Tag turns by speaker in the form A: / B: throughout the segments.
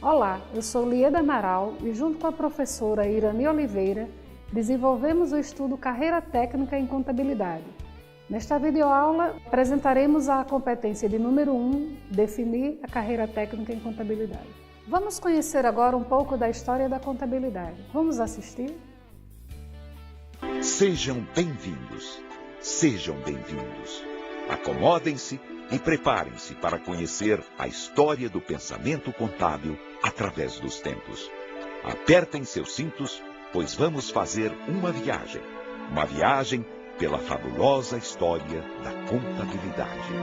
A: Olá, eu sou Lieda Amaral e junto com a professora Irani Oliveira desenvolvemos o estudo Carreira Técnica em Contabilidade. Nesta videoaula apresentaremos a competência de número 1, definir a carreira técnica em contabilidade. Vamos conhecer agora um pouco da história da contabilidade. Vamos assistir?
B: Sejam bem-vindos, sejam bem-vindos. Acomodem-se e preparem-se para conhecer a história do pensamento contábil através dos tempos. Apertem seus cintos, pois vamos fazer uma viagem pela fabulosa história da contabilidade.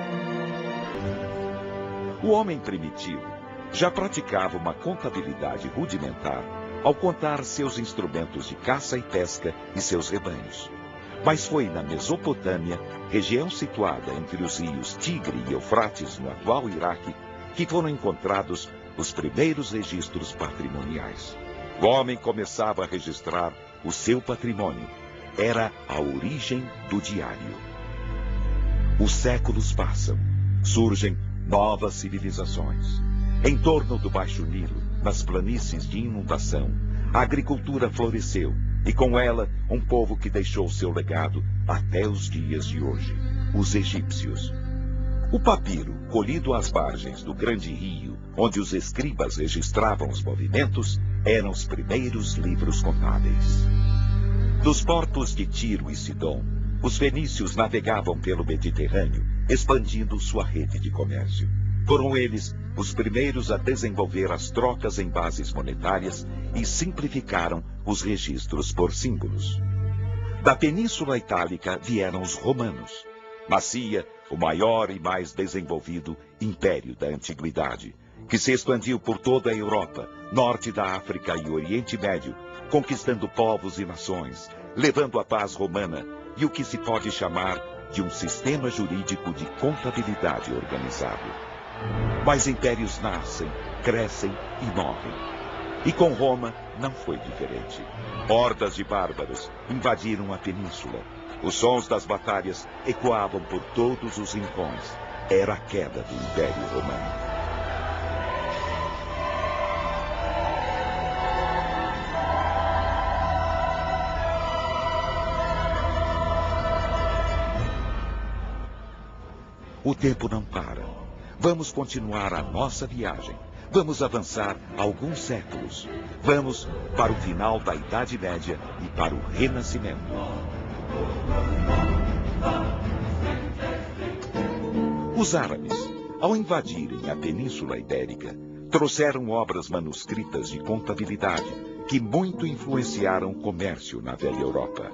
B: O homem primitivo já praticava uma contabilidade rudimentar ao contar seus instrumentos de caça e pesca e seus rebanhos. Mas foi na Mesopotâmia, região situada entre os rios Tigre e Eufrates, no atual Iraque, que foram encontrados os primeiros registros patrimoniais. O homem começava a registrar o seu patrimônio. Era a origem do diário. Os séculos passam. Surgem novas civilizações. Em torno do Baixo Nilo, nas planícies de inundação, a agricultura floresceu. E com ela, um povo que deixou seu legado até os dias de hoje, os egípcios. O papiro, colhido às margens do grande rio, onde os escribas registravam os movimentos, eram os primeiros livros contábeis. Dos portos de Tiro e Sidom, os fenícios navegavam pelo Mediterrâneo, expandindo sua rede de comércio. Foram eles os primeiros a desenvolver as trocas em bases monetárias e simplificaram os registros por símbolos. Da Península Itálica vieram os romanos. Nascia o maior e mais desenvolvido império da antiguidade, que se expandiu por toda a Europa, norte da África e Oriente Médio, conquistando povos e nações, levando a paz romana e o que se pode chamar de um sistema jurídico de contabilidade organizado. Mas impérios nascem, crescem e morrem. E com Roma não foi diferente. Hordas de bárbaros invadiram a península. Os sons das batalhas ecoavam por todos os rincões. Era a queda do Império Romano. O tempo não para. Vamos continuar a nossa viagem. Vamos avançar alguns séculos. Vamos para o final da Idade Média e para o Renascimento. Os árabes, ao invadirem a Península Ibérica, trouxeram obras manuscritas de contabilidade que muito influenciaram o comércio na velha Europa.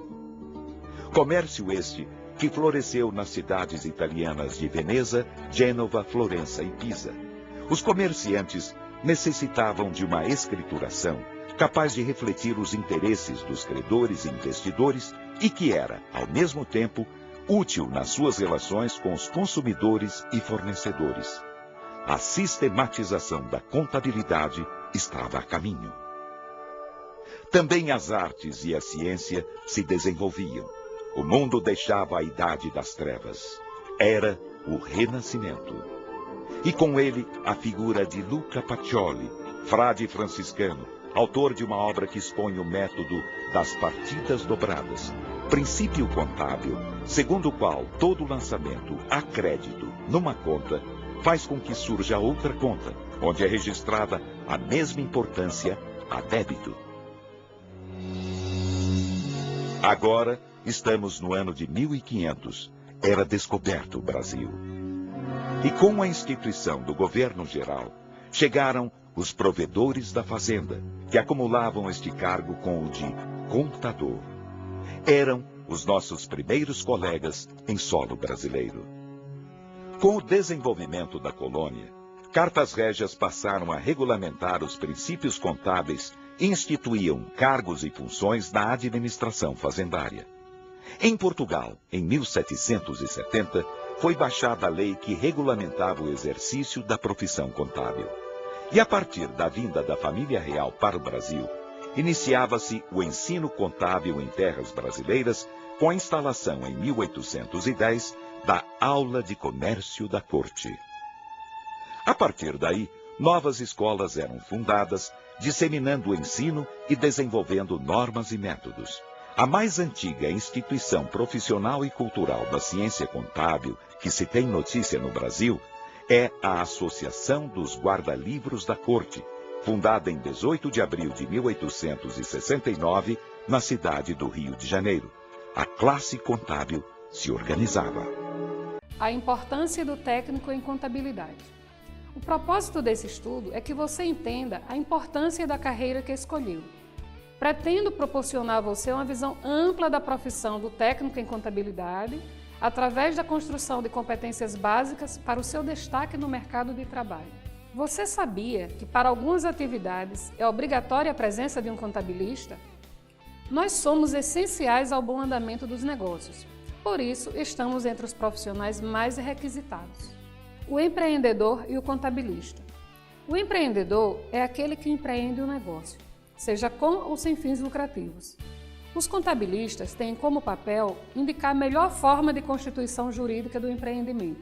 B: Comércio este que floresceu nas cidades italianas de Veneza, Gênova, Florença e Pisa. Os comerciantes necessitavam de uma escrituração capaz de refletir os interesses dos credores e investidores e que era, ao mesmo tempo, útil nas suas relações com os consumidores e fornecedores. A sistematização da contabilidade estava a caminho. Também as artes e a ciência se desenvolviam. O mundo deixava a idade das trevas. Era o Renascimento. E com ele a figura de Luca Pacioli, frade franciscano, autor de uma obra que expõe o método das partidas dobradas, princípio contábil, segundo o qual todo lançamento a crédito numa conta faz com que surja outra conta, onde é registrada a mesma importância a débito. Agora, estamos no ano de 1500. Era descoberto o Brasil. E com a instituição do governo geral, chegaram os provedores da fazenda, que acumulavam este cargo com o de contador. Eram os nossos primeiros colegas em solo brasileiro. Com o desenvolvimento da colônia, cartas régias passaram a regulamentar os princípios contábeis e instituíam cargos e funções na administração fazendária. Em Portugal, em 1770, foi baixada a lei que regulamentava o exercício da profissão contábil. E a partir da vinda da família real para o Brasil, iniciava-se o ensino contábil em terras brasileiras com a instalação em 1810 da Aula de Comércio da Corte. A partir daí, novas escolas eram fundadas, disseminando o ensino e desenvolvendo normas e métodos. A mais antiga instituição profissional e cultural da ciência contábil que se tem notícia no Brasil é a Associação dos Guarda-Livros da Corte, fundada em 18 de abril de 1869, na cidade do Rio de Janeiro. A classe contábil se organizava.
A: A importância do técnico em contabilidade. O propósito desse estudo é que você entenda a importância da carreira que escolheu. Pretendo proporcionar a você uma visão ampla da profissão do técnico em contabilidade, através da construção de competências básicas para o seu destaque no mercado de trabalho. Você sabia que para algumas atividades é obrigatória a presença de um contabilista? Nós somos essenciais ao bom andamento dos negócios, por isso estamos entre os profissionais mais requisitados. O empreendedor e o contabilista. O empreendedor é aquele que empreende um negócio, seja com ou sem fins lucrativos. Os contabilistas têm como papel indicar a melhor forma de constituição jurídica do empreendimento,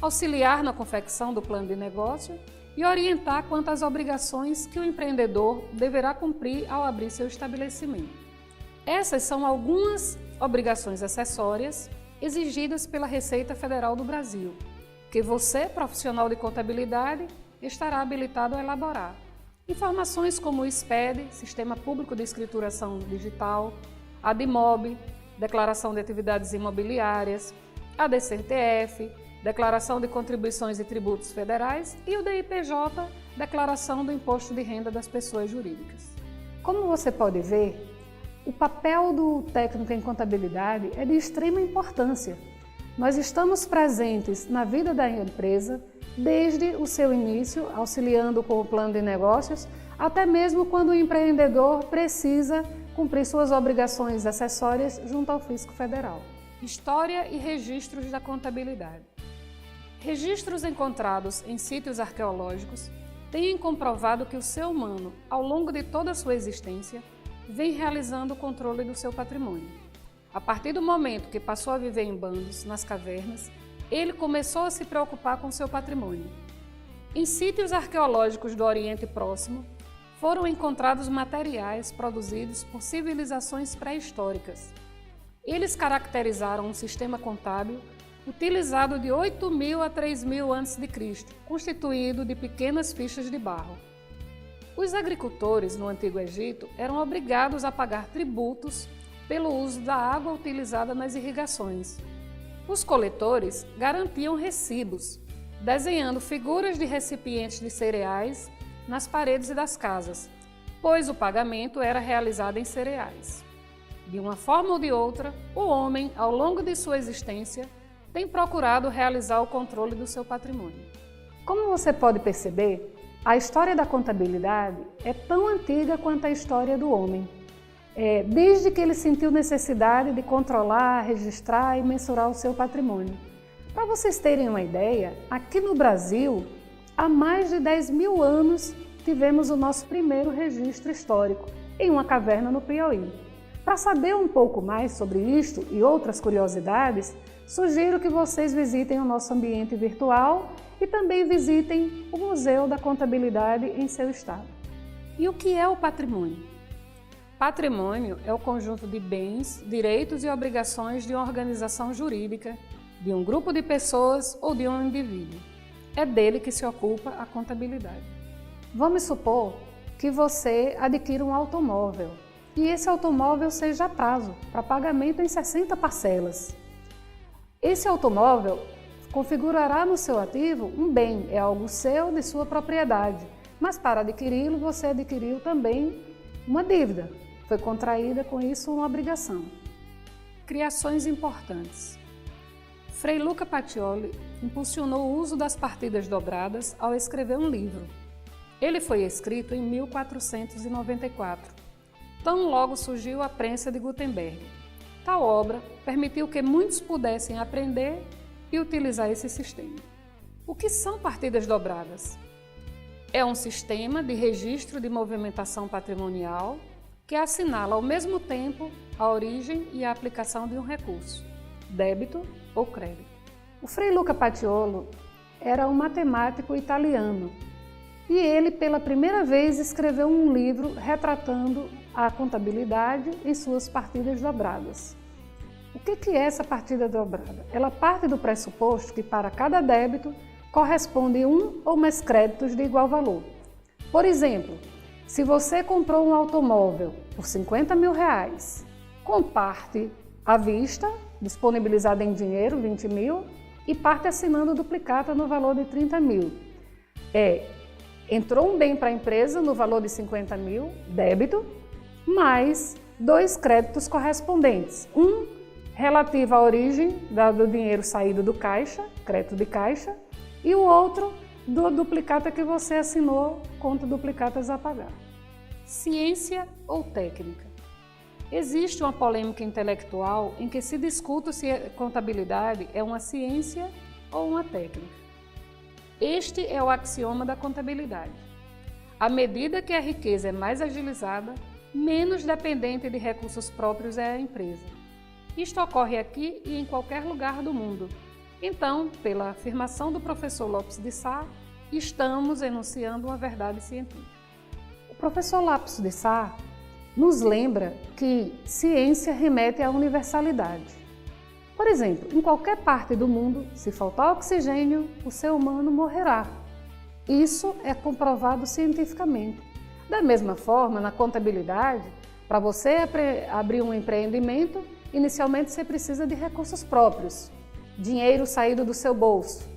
A: auxiliar na confecção do plano de negócio e orientar quanto às obrigações que o empreendedor deverá cumprir ao abrir seu estabelecimento. Essas são algumas obrigações acessórias exigidas pela Receita Federal do Brasil, que você, profissional de contabilidade, estará habilitado a elaborar. Informações como o SPED, Sistema Público de Escrituração Digital, a DIMOB, Declaração de Atividades Imobiliárias, a DCTF, Declaração de Contribuições e Tributos Federais e o DIPJ, Declaração do Imposto de Renda das Pessoas Jurídicas. Como você pode ver, o papel do técnico em contabilidade é de extrema importância. Nós estamos presentes na vida da empresa desde o seu início, auxiliando com o plano de negócios, até mesmo quando o empreendedor precisa cumprir suas obrigações acessórias junto ao Fisco Federal. História e registros da contabilidade. Registros encontrados em sítios arqueológicos têm comprovado que o ser humano, ao longo de toda a sua existência, vem realizando o controle do seu patrimônio. A partir do momento que passou a viver em bandos, nas cavernas, ele começou a se preocupar com seu patrimônio. Em sítios arqueológicos do Oriente Próximo, foram encontrados materiais produzidos por civilizações pré-históricas. Eles caracterizaram um sistema contábil utilizado de 8.000 a 3.000 a.C., constituído de pequenas fichas de barro. Os agricultores no Antigo Egito eram obrigados a pagar tributos pelo uso da água utilizada nas irrigações. Os coletores garantiam recibos, desenhando figuras de recipientes de cereais nas paredes das casas, pois o pagamento era realizado em cereais. De uma forma ou de outra, o homem, ao longo de sua existência, tem procurado realizar o controle do seu patrimônio. Como você pode perceber, a história da contabilidade é tão antiga quanto a história do homem. Desde que ele sentiu necessidade de controlar, registrar e mensurar o seu patrimônio. Para vocês terem uma ideia, aqui no Brasil, há mais de 10.000 anos, tivemos o nosso primeiro registro histórico, em uma caverna no Piauí. Para saber um pouco mais sobre isto e outras curiosidades, sugiro que vocês visitem o nosso ambiente virtual e também visitem o Museu da Contabilidade em seu estado. E o que é o patrimônio? Patrimônio é o conjunto de bens, direitos e obrigações de uma organização jurídica, de um grupo de pessoas ou de um indivíduo. É dele que se ocupa a contabilidade. Vamos supor que você adquira um automóvel e esse automóvel seja a prazo, para pagamento em 60 parcelas. Esse automóvel configurará no seu ativo um bem, é algo seu, de sua propriedade, mas para adquiri-lo você adquiriu também uma dívida. Foi contraída com isso uma obrigação. Criações importantes. Frei Luca Pacioli impulsionou o uso das partidas dobradas ao escrever um livro. Ele foi escrito em 1494. Tão logo surgiu a prensa de Gutenberg. Tal obra permitiu que muitos pudessem aprender e utilizar esse sistema. O que são partidas dobradas? É um sistema de registro de movimentação patrimonial que assinala ao mesmo tempo a origem e a aplicação de um recurso, débito ou crédito. O Frei Luca Pacioli era um matemático italiano e ele, pela primeira vez, escreveu um livro retratando a contabilidade em suas partidas dobradas. O que é essa partida dobrada? Ela parte do pressuposto que para cada débito corresponde um ou mais créditos de igual valor. Por exemplo, se você comprou um automóvel por R$50 mil, com parte à vista, disponibilizada em dinheiro, 20 mil, e parte assinando duplicata no valor de 30 mil. Entrou um bem para a empresa no valor de 50 mil, débito, mais 2 créditos correspondentes. Um relativo à origem do dinheiro saído do caixa, crédito de caixa, e o outro do duplicata que você assinou, conta duplicatas a pagar. Ciência ou técnica? Existe uma polêmica intelectual em que se discute se a contabilidade é uma ciência ou uma técnica. Este é o axioma da contabilidade. À medida que a riqueza é mais agilizada, menos dependente de recursos próprios é a empresa. Isto ocorre aqui e em qualquer lugar do mundo. Então, pela afirmação do professor Lopes de Sá, estamos enunciando uma verdade científica. O professor Lopes de Sá nos lembra que ciência remete à universalidade. Por exemplo, em qualquer parte do mundo, se faltar oxigênio, o ser humano morrerá. Isso é comprovado cientificamente. Da mesma forma, na contabilidade, para você abrir um empreendimento, inicialmente você precisa de recursos próprios, dinheiro saído do seu bolso.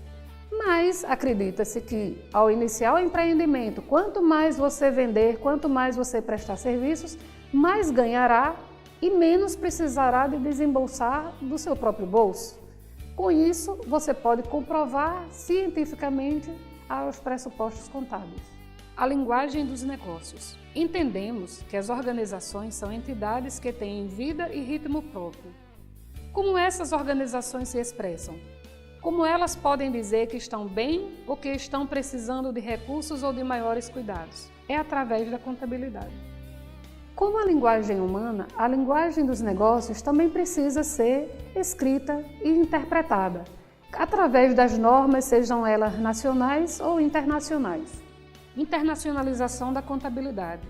A: Mas acredita-se que, ao iniciar o empreendimento, quanto mais você vender, quanto mais você prestar serviços, mais ganhará e menos precisará de desembolsar do seu próprio bolso. Com isso, você pode comprovar cientificamente os pressupostos contábeis. A linguagem dos negócios. Entendemos que as organizações são entidades que têm vida e ritmo próprio. Como essas organizações se expressam? Como elas podem dizer que estão bem ou que estão precisando de recursos ou de maiores cuidados? É através da contabilidade. Como a linguagem humana, a linguagem dos negócios também precisa ser escrita e interpretada, através das normas, sejam elas nacionais ou internacionais. Internacionalização da contabilidade.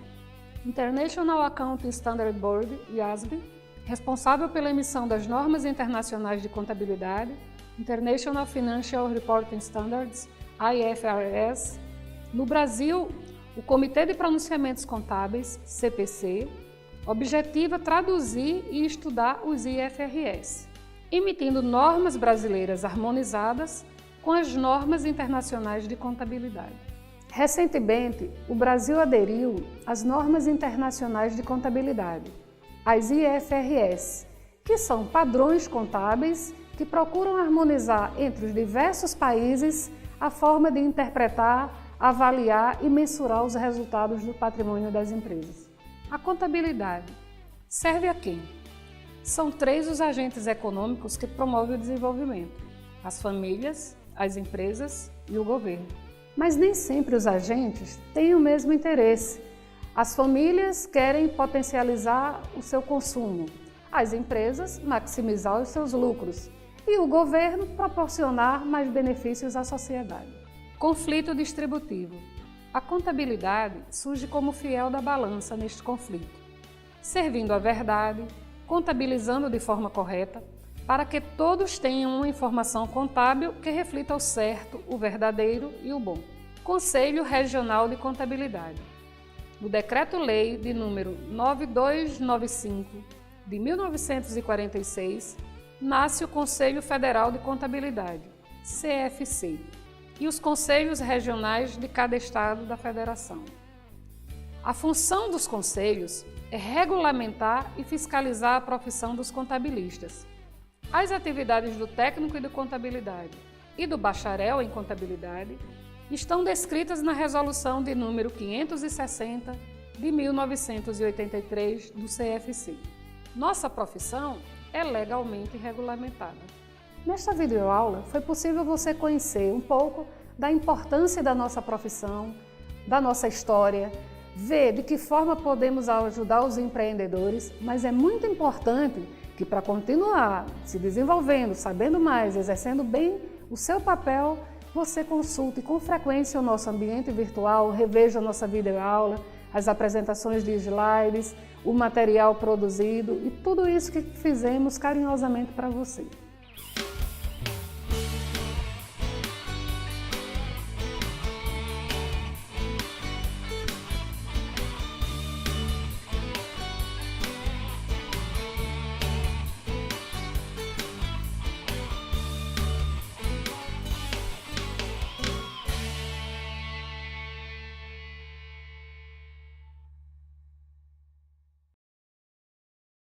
A: International Accounting Standard Board, IASB, responsável pela emissão das normas internacionais de contabilidade, International Financial Reporting Standards, IFRS. No Brasil, o Comitê de Pronunciamentos Contábeis, CPC, objetiva traduzir e estudar os IFRS, emitindo normas brasileiras harmonizadas com as normas internacionais de contabilidade. Recentemente, o Brasil aderiu às normas internacionais de contabilidade, as IFRS, que são padrões contábeis que procuram harmonizar entre os diversos países a forma de interpretar, avaliar e mensurar os resultados do patrimônio das empresas. A contabilidade serve a quem? São 3 os agentes econômicos que promovem o desenvolvimento: as famílias, as empresas e o governo. Mas nem sempre os agentes têm o mesmo interesse. As famílias querem potencializar o seu consumo, as empresas maximizar os seus lucros e o governo proporcionar mais benefícios à sociedade. Conflito distributivo. A contabilidade surge como fiel da balança neste conflito, servindo a verdade, contabilizando de forma correta, para que todos tenham uma informação contábil que reflita o certo, o verdadeiro e o bom. Conselho Regional de Contabilidade. No Decreto-Lei de número 9295 de 1946, nasce o Conselho Federal de Contabilidade, CFC, e os conselhos regionais de cada estado da federação. A função dos conselhos é regulamentar e fiscalizar a profissão dos contabilistas. As atividades do técnico de contabilidade e do bacharel em contabilidade estão descritas na Resolução de número 560 de 1983 do CFC. Nossa profissão é legalmente regulamentada. Nesta videoaula, foi possível você conhecer um pouco da importância da nossa profissão, da nossa história, ver de que forma podemos ajudar os empreendedores, mas é muito importante que para continuar se desenvolvendo, sabendo mais, exercendo bem o seu papel, você consulte com frequência o nosso ambiente virtual, reveja a nossa videoaula, as apresentações de slides, o material produzido e tudo isso que fizemos carinhosamente para você.